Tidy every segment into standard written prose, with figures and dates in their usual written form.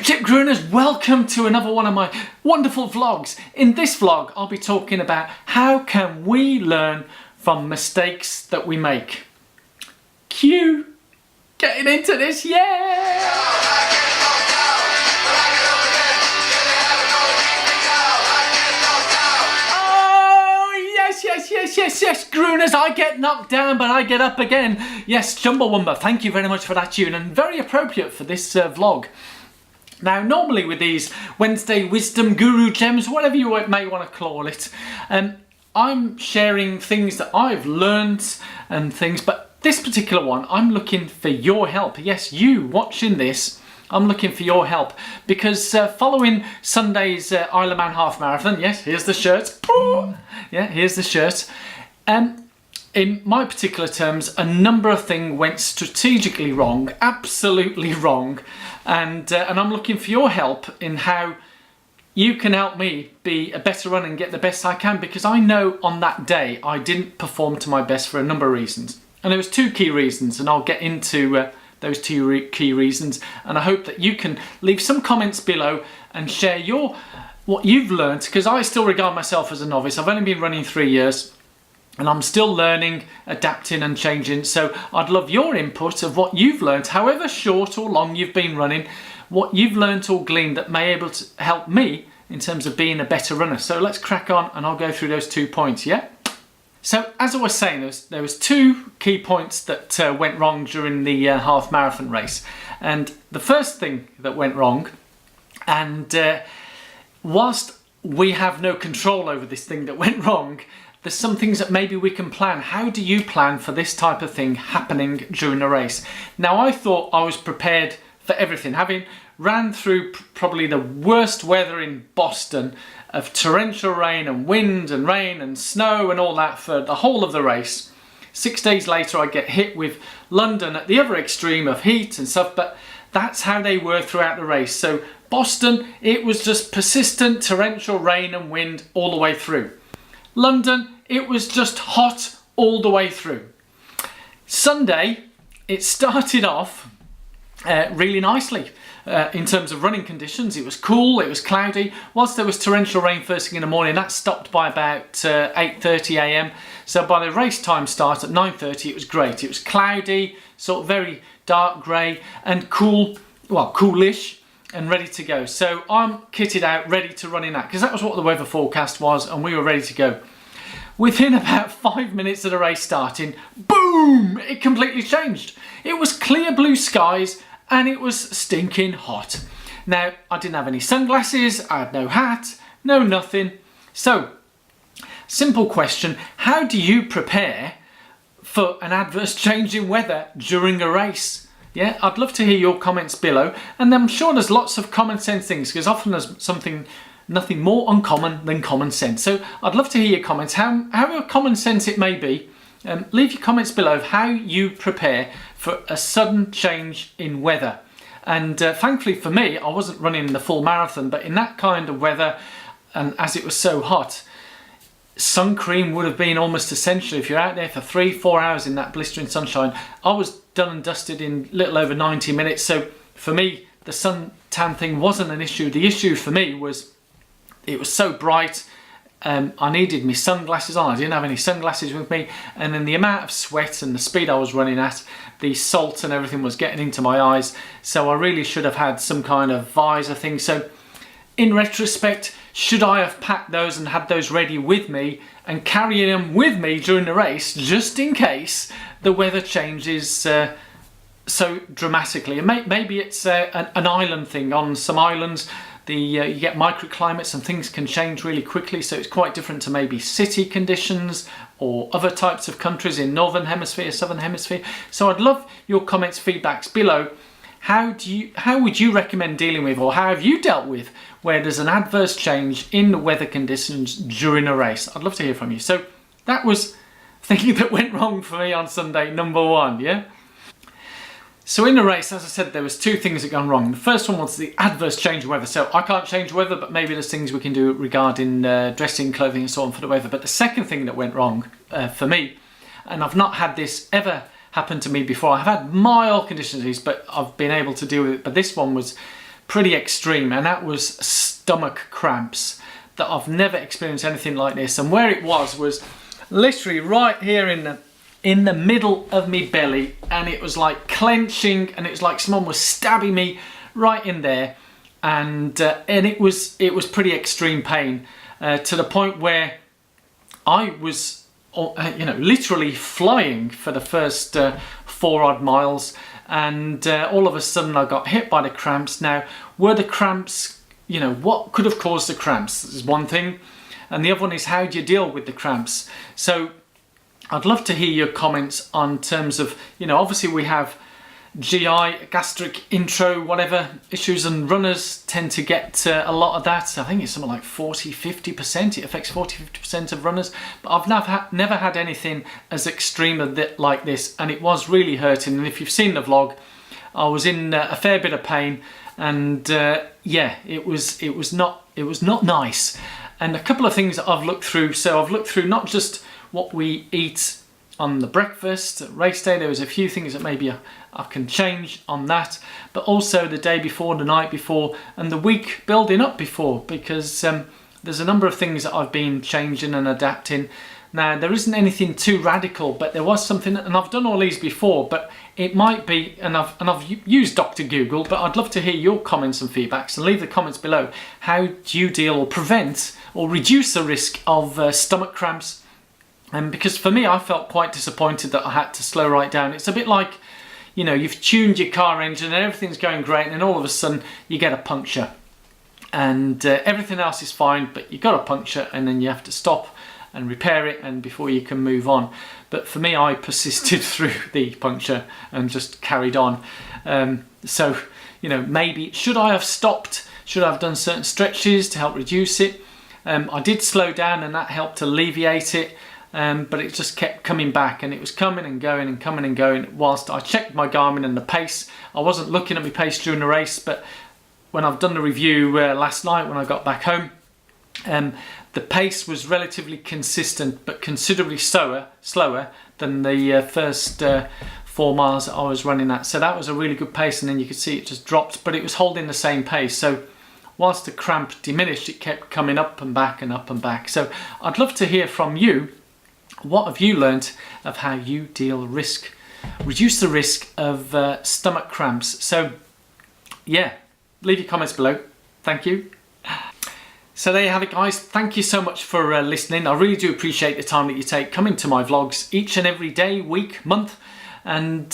Chip Grooners, welcome to another one of my wonderful vlogs. In this vlog, I'll be talking about how can we learn from mistakes that we make. Cue getting into this, yeah! Yes, Grooners, I get knocked down, but I get up again. Yes, Chumbawamba, thank you very much for that tune, and very appropriate for this vlog. Now, normally with these Wednesday Wisdom Guru Gems, whatever you may want to call it, I'm sharing things that I've learned and things, but this particular one, I'm looking for your help. Yes, you watching this, I'm looking for your help because following Sunday's Isle of Man Half Marathon, yes, here's the shirt. Oh, yeah, here's the shirt. In my particular terms, a number of things went strategically wrong, absolutely wrong, and I'm looking for your help in how you can help me be a better runner and get the best I can, because I know on that day I didn't perform to my best for a number of reasons. And there was two key reasons, and I'll get into those two key reasons, and I hope that you can leave some comments below and share what you've learned, because I still regard myself as a novice. I've only been running 3 years and I'm still learning, adapting and changing, so I'd love your input of what you've learned, however short or long you've been running, what you've learned or gleaned that may be able to help me in terms of being a better runner. So let's crack on and I'll go through those 2 points, yeah? So as I was saying, there was 2 key points that went wrong during the half marathon race. And the first thing that went wrong, and whilst we have no control over this thing that went wrong, there's some things that maybe we can plan. How do you plan for this type of thing happening during a race? Now, I thought I was prepared for everything, having ran through probably the worst weather in Boston of torrential rain and wind and rain and snow and all that for the whole of the race. 6 days later I get hit with London at the other extreme of heat and stuff, but that's how they were throughout the race. So Boston, it was just persistent torrential rain and wind all the way through. London, it was just hot all the way through. Sunday, it started off really nicely. In terms of running conditions, it was cool, it was cloudy. Whilst there was torrential rain first thing in the morning, that stopped by about 8:30 a.m. So by the race time start at 9:30, it was great. It was cloudy, sort of very dark grey and cool, well, coolish and ready to go. So I'm kitted out, ready to run in that, because that was what the weather forecast was and we were ready to go. Within about 5 minutes of the race starting, boom, it completely changed. It was clear blue skies and it was stinking hot. Now, I didn't have any sunglasses, I had no hat, no nothing. So, simple question, how do you prepare for an adverse change in weather during a race? Yeah, I'd love to hear your comments below, and I'm sure there's lots of common sense things, because often there's nothing more uncommon than common sense. So I'd love to hear your comments, however common sense it may be. Leave your comments below of how you prepare for a sudden change in weather. And thankfully for me, I wasn't running the full marathon, but in that kind of weather, and as it was so hot, sun cream would have been almost essential. If you're out there for 3-4 hours in that blistering sunshine, I was done and dusted in little over 90 minutes. So for me, the sun tan thing wasn't an issue. The issue for me was it was so bright. I needed my sunglasses on. I didn't have any sunglasses with me, and then the amount of sweat and the speed I was running at, the salt and everything was getting into my eyes, so I really should have had some kind of visor thing. So in retrospect, should I have packed those and had those ready with me and carrying them with me during the race, just in case the weather changes so dramatically? And maybe it's an island thing. On some islands, you get microclimates and things can change really quickly, so it's quite different to maybe city conditions or other types of countries in Northern Hemisphere, Southern Hemisphere. So I'd love your comments, feedbacks below. How would you recommend dealing with, or how have you dealt with, where there's an adverse change in the weather conditions during a race? I'd love to hear from you. So that was thinking that went wrong for me on Sunday, number 1, yeah? So in the race, as I said, there was 2 things that gone wrong. The first one was the adverse change in weather. So I can't change weather, but maybe there's things we can do regarding dressing, clothing and so on for the weather. But the second thing that went wrong for me, and I've not had this ever happen to me before. I've had mild conditions, but I've been able to deal with it. But this one was pretty extreme, and that was stomach cramps. That I've never experienced anything like this, and where it was literally right here in the middle of me belly, and it was like clenching, and it was like someone was stabbing me right in there, and it was pretty extreme pain, to the point where I was literally flying for the first 4 odd miles, and all of a sudden I got hit by the cramps. Now, were the cramps, what could have caused the cramps is one thing, and the other one is how do you deal with the cramps. So I'd love to hear your comments on terms of, obviously we have GI, gastric, intro, whatever issues, and runners tend to get a lot of that. I think it's something like 40-50%. It affects 40-50% of runners, but I've never had anything as extreme like this, and it was really hurting. And if you've seen the vlog, I was in a fair bit of pain, and yeah, it was not nice. And a couple of things that I've looked through. So I've looked through not just what we eat on the breakfast at race day. There was a few things that maybe I can change on that, but also the day before, the night before, and the week building up before, because there's a number of things that I've been changing and adapting. Now, there isn't anything too radical, but there was something, and I've done all these before, but it might be, and I've used Dr. Google, but I'd love to hear your comments and feedbacks, and leave the comments below. How do you deal or prevent or reduce the risk of stomach cramps? And because for me, I felt quite disappointed that I had to slow right down. It's a bit like, you've tuned your car engine and everything's going great, and then all of a sudden you get a puncture, and everything else is fine, but you got a puncture, and then you have to stop and repair it, and before you can move on. But for me, I persisted through the puncture and just carried on. So, maybe should I have stopped? Should I have done certain stretches to help reduce it? I did slow down, and that helped alleviate it. But it just kept coming back, and it was coming and going and coming and going whilst I checked my Garmin and the pace. I wasn't looking at my pace during the race, but when I've done the review last night when I got back home, the pace was relatively consistent, but considerably slower than the first 4 miles that I was running at. So that was a really good pace, and then you could see it just dropped, but it was holding the same pace. So whilst the cramp diminished, it kept coming up and back and up and back. So I'd love to hear from you. What have you learnt of how you reduce the risk of stomach cramps? So yeah, leave your comments below. Thank you. So there you have it, guys. Thank you so much for listening. I really do appreciate the time that you take coming to my vlogs each and every day, week, month, and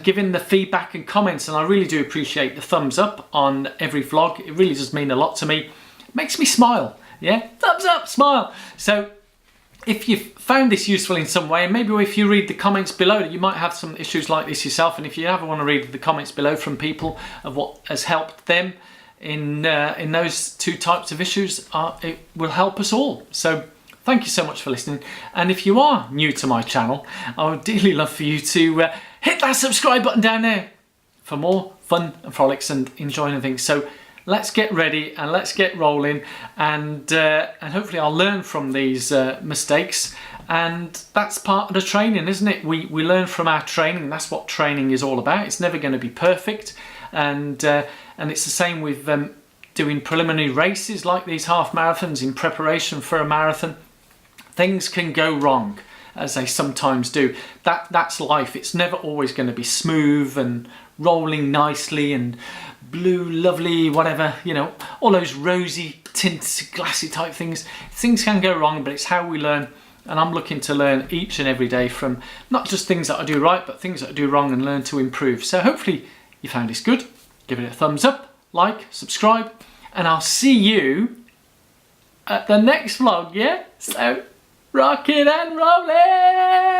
giving the feedback and comments. And I really do appreciate the thumbs up on every vlog. It really does mean a lot to me. It makes me smile. Yeah, thumbs up, smile. So if you've found this useful in some way, and maybe if you read the comments below, you might have some issues like this yourself, and if you ever want to read the comments below from people of what has helped them in those two types of issues, it will help us all. So thank you so much for listening, and if you are new to my channel, I would dearly love for you to hit that subscribe button down there for more fun and frolics and enjoying things. So let's get ready and let's get rolling, and hopefully I'll learn from these mistakes, and that's part of the training, isn't it? We learn from our training. That's what training is all about. It's never going to be perfect, and it's the same with doing preliminary races like these half marathons in preparation for a marathon. Things can go wrong, as they sometimes do. That's life. It's never always going to be smooth and rolling nicely and blue, lovely, whatever, all those rosy tints, glassy type things. Things can go wrong, but it's how we learn, and I'm looking to learn each and every day from not just things that I do right, but things that I do wrong, and learn to improve. So hopefully you found this good. Give it a thumbs up, like, subscribe, and I'll see you at the next vlog, yeah? So rock it and roll it!